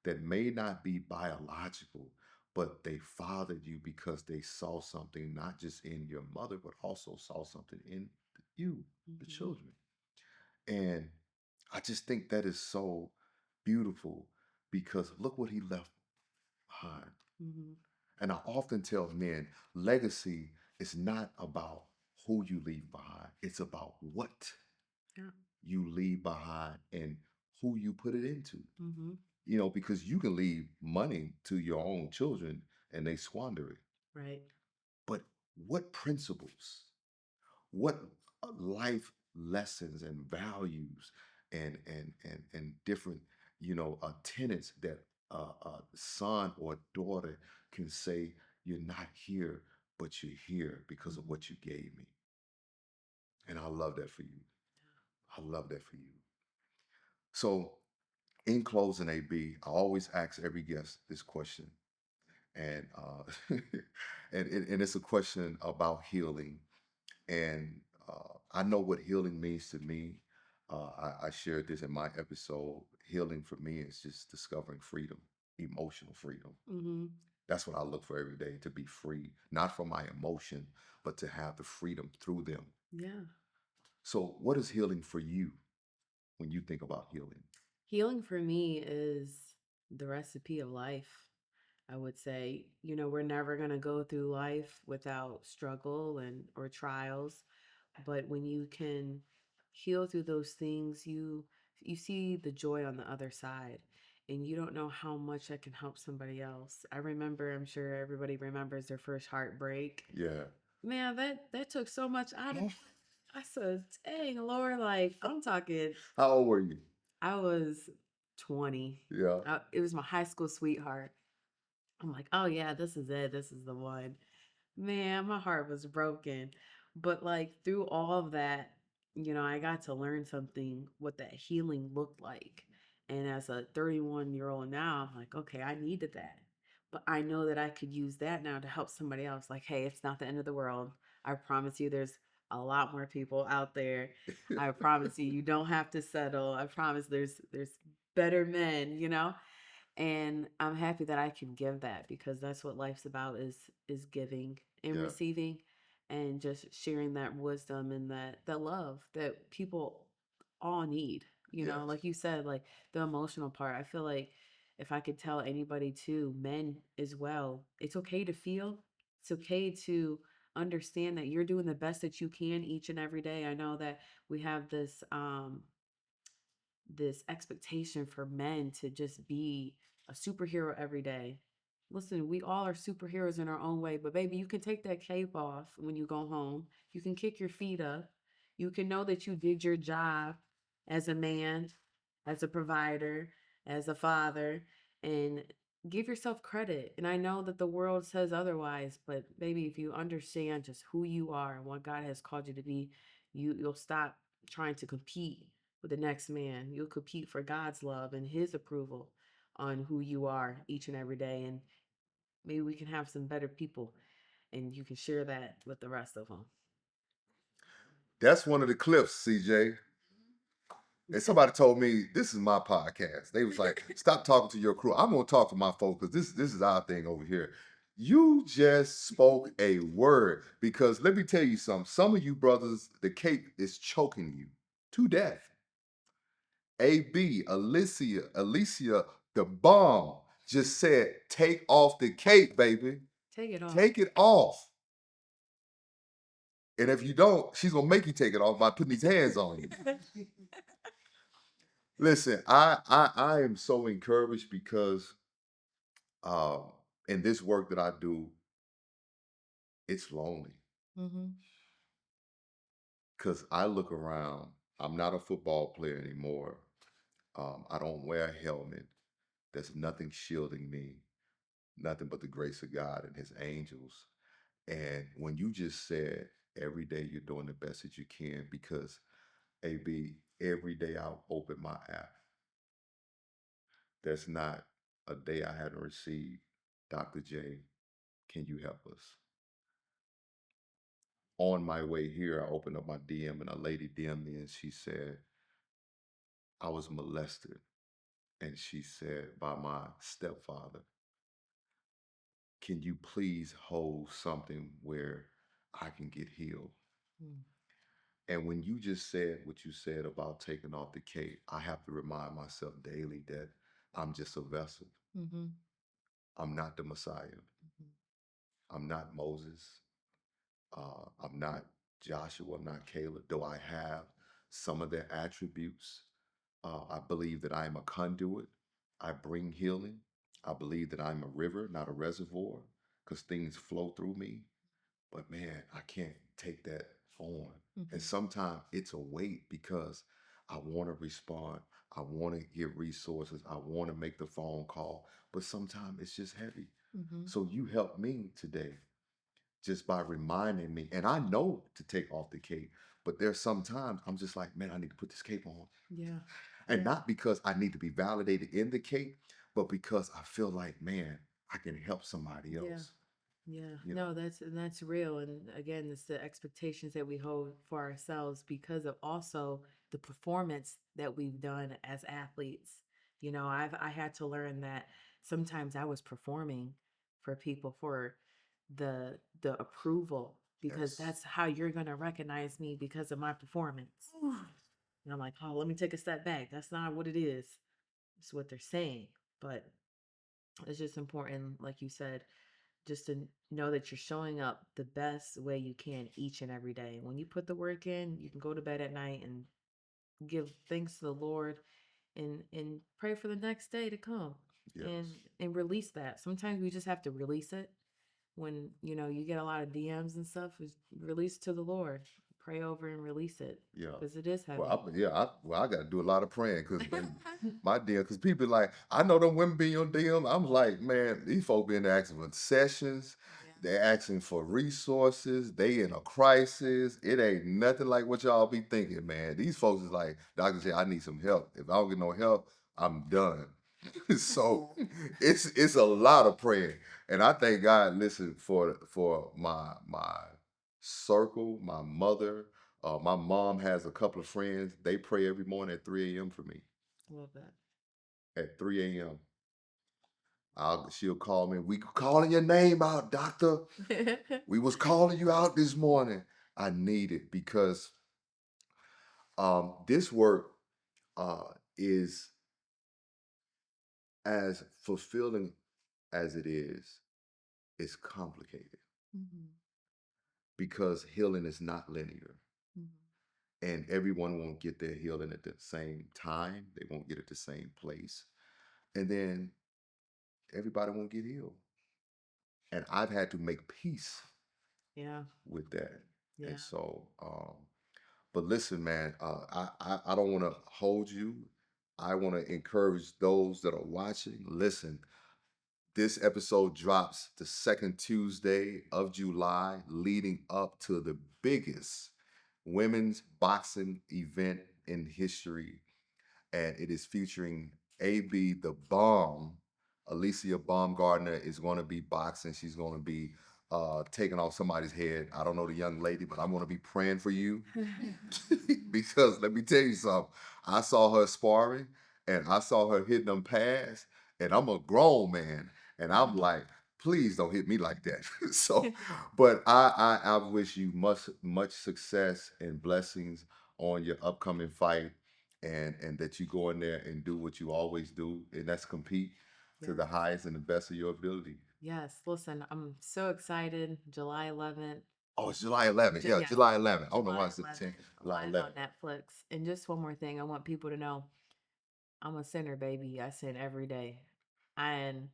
that may not be biological, but they fathered you because they saw something not just in your mother, but also saw something in you, the Hmm. children. And I just think that is so beautiful because look what he left behind. Hmm. And I often tell men legacy is not about who you leave behind, it's about what Yeah. you leave behind and who you put it into. Hmm. You know, because you can leave money to your own children and they squander it. Right. But what principles, what life lessons and values and different, tenets that a son or daughter can say, you're not here, but you're here because of Mhm. what you gave me. And I love that for you. I love that for you. So, in closing, AB, I always ask every guest this question. And and it's a question about healing. And I know what healing means to me. I shared this in my episode. Healing for me is just discovering freedom, emotional freedom. Mhm. That's what I look for every day, to be free, not from my emotion, but to have the freedom through them. Yeah. So, what is healing for you when you think about healing? Healing for me is the recipe of life. I would say, we're never going to go through life without struggle and or trials, but when you can heal through those things, you see the joy on the other side, and you don't know how much that can help somebody else. I remember, I'm sure everybody remembers their first heartbreak. Yeah. Man, that took so much out of. I said, "Dang, Lord, like I'm talking." How old were you? I was 20. Yeah. It was my high school sweetheart. I'm like, oh yeah, this is it. This is the one. Man, my heart was broken. But like through all of that, I got to learn something what that healing looked like. And as a 31-year-old now, I'm like, okay, I needed that. But I know that I could use that now to help somebody else. Like, hey, it's not the end of the world. I promise you there's a lot more people out there. I promise you you don't have to settle. I promise there's better men. And I'm happy that I can give that because that's what life's about is giving and Yeah. receiving and just sharing that wisdom and that love that people all need. Yes. Like you said, like the emotional part. I feel like if I could tell anybody too, men as well, it's okay to feel. It's okay to understand that you're doing the best that you can each and every day. I know that we have this expectation for men to just be a superhero every day. Listen, we all are superheroes in our own way, but baby, you can take that cape off when you go home. You can kick your feet up. You can know that you did your job as a man, as a provider, as a father, and give yourself credit. And I know that the world says otherwise, but baby, if you understand just who you are and what God has called you to be, you'll stop trying to compete with the next man. You'll compete for God's love and his approval on who you are each and every day. And maybe we can have some better people and you can share that with the rest of them. That's one of the clips, CJ. And somebody told me this is my podcast. They was like, "Stop talking to your crew. I'm gonna talk to my folks because this is our thing over here." You just spoke a word because let me tell you something. Some of you brothers, the cape is choking you to death. AB, Alycia, the bomb just said, "Take off the cape, baby. Take it off. Take it off." And if you don't, she's gonna make you take it off by putting these hands on you. Listen, I am so encouraged because um, in this work that I do, it's lonely Mm-hmm. because I look around. I'm not a football player anymore. I don't wear a helmet. There's nothing shielding me, nothing but the grace of God and His angels. And when you just said every day you're doing the best that you can, because AB, every day I'll open my app. There's not a day I haven't received, Dr. J, can you help us? On my way here, I opened up my DM and a lady DM'd me and she said, I was molested. And she said, by my stepfather, can you please hold something where I can get healed? And when you just said what you said about taking off the cape, I have to remind myself daily that I'm just a vessel. Mm-hmm. I'm not the Messiah. I'm not Moses. I'm not Joshua. I'm not Caleb. Though I have some of their attributes, I believe that I am a conduit. I bring healing. I believe that I'm a river, not a reservoir, because things flow through me. But man, I can't take that on. And Mm-hmm. sometimes it's a weight because I want to respond. I want to get resources. I want to make the phone call, but sometimes it's just heavy. Mhm. So you helped me today just by reminding me. And I know to take off the cape, but there's sometimes I'm just like, man, I need to put this cape on. Yeah. And not because I need to be validated in the cape, but because I feel like, man, I can help somebody Yeah. else. Yeah. You know, No, that's real. And again, it's the expectations that we hold for ourselves because of also the performance that we've done as athletes. I had to learn that sometimes I was performing for people for the approval because yes. that's how you're gonna recognize me because of my performance. And I'm like, oh, let me take a step back. That's not what it is. It's what they're saying. But it's just important, like you said, just to know that you're showing up the best way you can each and every day. When you put the work in, you can go to bed at night and give thanks to the Lord and pray for the next day to come and Yes. and release that. Sometimes we just have to release it when you get a lot of DMs and stuff. Is release to the Lord, pray over and release it Yeah. because it is Well, heavy. I got to do a lot of praying because my DM, because people like, I know them women be on DM. I'm like, man, these folk been asking for sessions. Yeah. They're asking for resources. They in a crisis. It ain't nothing like what y'all be thinking, man. These folks is like, Doctor say, I need some help. If I don't get no help, I'm done. So it's a lot of praying, and I thank God. Listen for my circle, my mother. My mom has a couple of friends. They pray every morning at 3 a.m. for me. Love that. At 3 a.m. She'll call me. We calling your name out, doctor. We was calling you out this morning. I need it because this work uh, is as fulfilling as it is. It's complicated Mhm, because healing is not linear, mhm. and everyone won't get their healing at the same time. They won't get it the same place, and then everybody won't get healed. And I've had to make peace Yeah, with that. And yeah. so, but listen, man, I don't want to hold you. I want to encourage those that are watching. Listen, this episode drops the second Tuesday of July, leading up to the biggest women's boxing event in history, and it is featuring AB the Bomb. Alycia Baumgardner is going to be boxing. She's going to be taking off somebody's head. I don't know the young lady, but I'm going to be praying for you because let me tell you something. I saw her sparring and I saw her hitting them pads, and I'm a grown man, and I'm like, please don't hit me like that. So, but I wish you much success and blessings on your upcoming fight, and that you go in there and do what you always do, and that's compete to Yeah. the highest and the best of your ability. Yes, listen, I'm so excited. July 11th. Oh, it's July 11th. Yeah, Yeah, July 11th. I don't know why July it's the 10th. 11th, July live on 11th. Netflix. And just one more thing, I want people to know I'm a sinner, baby. I sin every day. And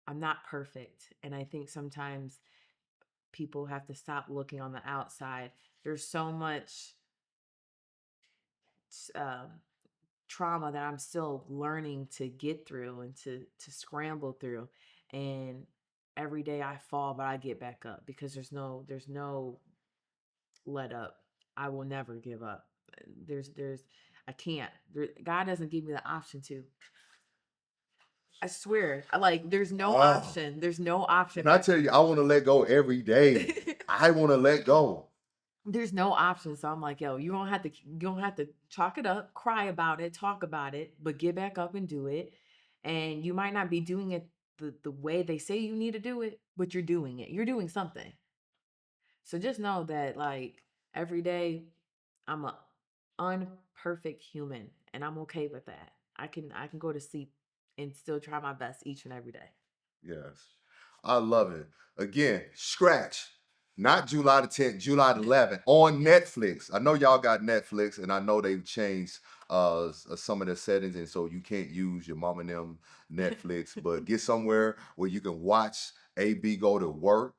I'm not perfect. And I think sometimes people have to stop looking on the outside. There's so much um, trauma that I'm still learning to get through and to scramble through. And every day I fall, but I get back up because there's no let up. I will never give up. There's I can't. God doesn't give me the option to. I swear. Like there's no Oh, option. There's no option and I but tell you, I want to let go every day. I want to let go. there's no option. So I'm like, yo, you don't have to chalk it up, cry about it, talk about it, but get back up and do it. And you might not be doing it the way they say you need to do it, but you're doing it. You're doing something. So just know that like every day I'm a unperfect human and I'm okay with that. I can go to sleep and still try my best each and every day. Yes. I love it. Again, Scratch. Not July the 10th, July the 11th on Netflix. I know y'all got Netflix, and I know they've changed some of the settings, and so you can't use your mom and them Netflix, but get somewhere where you can watch AB go to work,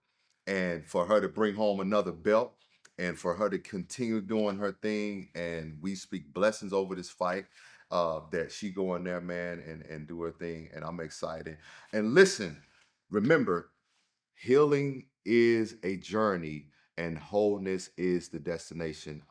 and for her to bring home another belt, and for her to continue doing her thing. And we speak blessings over this fight. that she go in there, man, and do her thing, and I'm excited. And listen, remember, healing is a journey and wholeness is the destination.